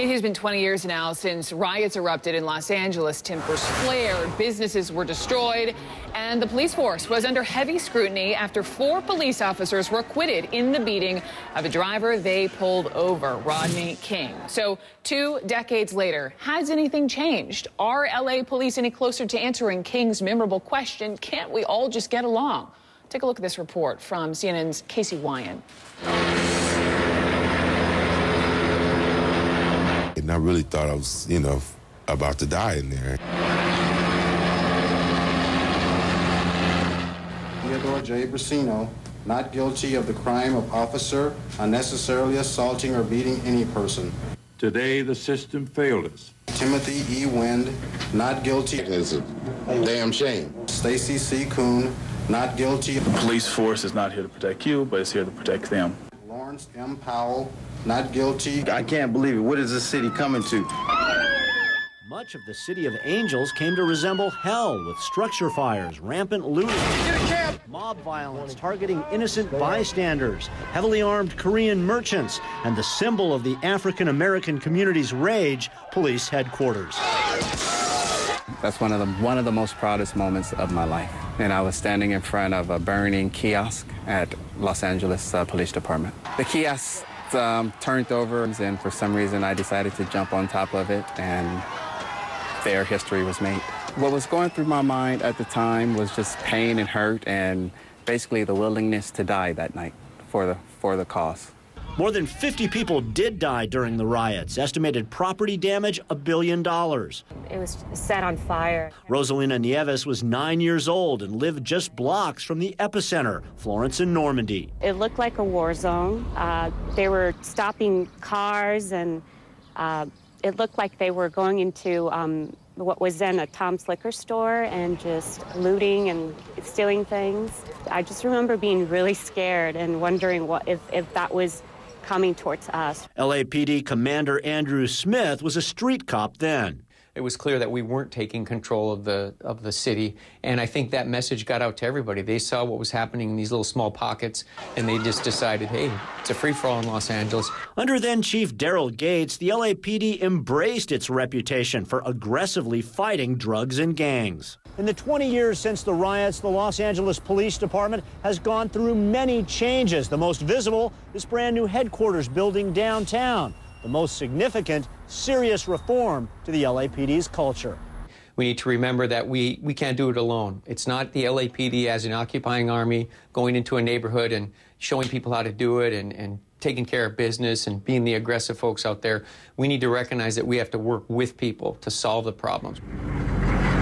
It has been 20 years now since riots erupted in Los Angeles. Tempers flared, businesses were destroyed, and the police force was under heavy scrutiny after 4 police officers were acquitted in the beating of a driver they pulled over, Rodney King. So 2 decades later, has anything changed? Are LA police any closer to answering King's memorable question, can't we all just get along? Take a look at this report from CNN's Casey Wyan. And I really thought I was, about to die in there. Theodore J. Brasino, not guilty of the crime of officer unnecessarily assaulting or beating any person. Today, the system failed us. Timothy E. Wind, not guilty. It's a damn shame. Stacy C. Kuhn, not guilty. The police force is not here to protect you, but it's here to protect them. Lawrence M. Powell, not guilty. I can't believe it. What is this city coming to? Much of the city of Angels came to resemble hell, with structure fires, rampant looting, mob violence targeting innocent bystanders, heavily armed Korean merchants, and the symbol of the African-American community's rage, police headquarters. That's one of the most proudest moments of my life. And I was standing in front of a burning kiosk at Los Angeles Police Department. The kiosk turned over, and for some reason I decided to jump on top of it, and there history was made. What was going through my mind at the time was just pain and hurt, and basically the willingness to die that night for the cause. More than 50 people did die during the riots. Estimated property damage, $1 billion. It was set on fire. Rosalina Nieves was 9 years old and lived just blocks from the epicenter, Florence and Normandy. It looked like a war zone. They were stopping cars, and it looked like they were going into what was then a Tom's liquor store and just looting and stealing things. I just remember being really scared and wondering if that was coming towards us. LAPD Commander Andrew Smith was a street cop then. It was clear that we weren't taking control of the city, and I think that message got out to everybody. They saw what was happening in these little small pockets, and they just decided, hey, it's a free-for-all in Los Angeles. Under then-Chief Daryl Gates, the LAPD embraced its reputation for aggressively fighting drugs and gangs. In the 20 years since the riots, the Los Angeles Police Department has gone through many changes. The most visible, this brand-new headquarters building downtown. The most significant, serious reform to the LAPD's culture. We need to remember that we can't do it alone. It's not the LAPD as an occupying army going into a neighborhood and showing people how to do it and taking care of business and being the aggressive folks out there. We need to recognize that we have to work with people to solve the problems.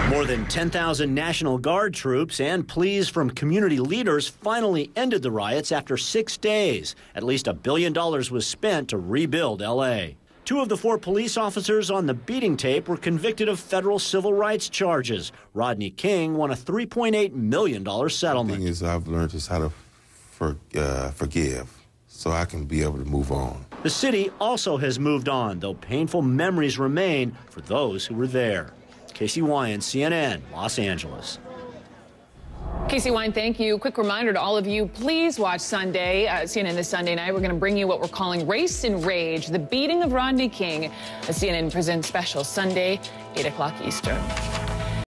More than 10,000 National Guard troops and pleas from community leaders finally ended the riots after 6 days. At least $1 billion was spent to rebuild L.A. 2 of the 4 police officers on the beating tape were convicted of federal civil rights charges. Rodney King won a $3.8 million settlement. The thing is, I've learned just how to forgive so I can be able to move on. The city also has moved on, though painful memories remain for those who were there. Casey Wyan, CNN, Los Angeles. Casey Wyan, thank you. Quick reminder to all of you, please watch Sunday, CNN this Sunday night. We're going to bring you what we're calling Race and Rage, the beating of Rodney King. A CNN Presents special Sunday, 8 o'clock Eastern.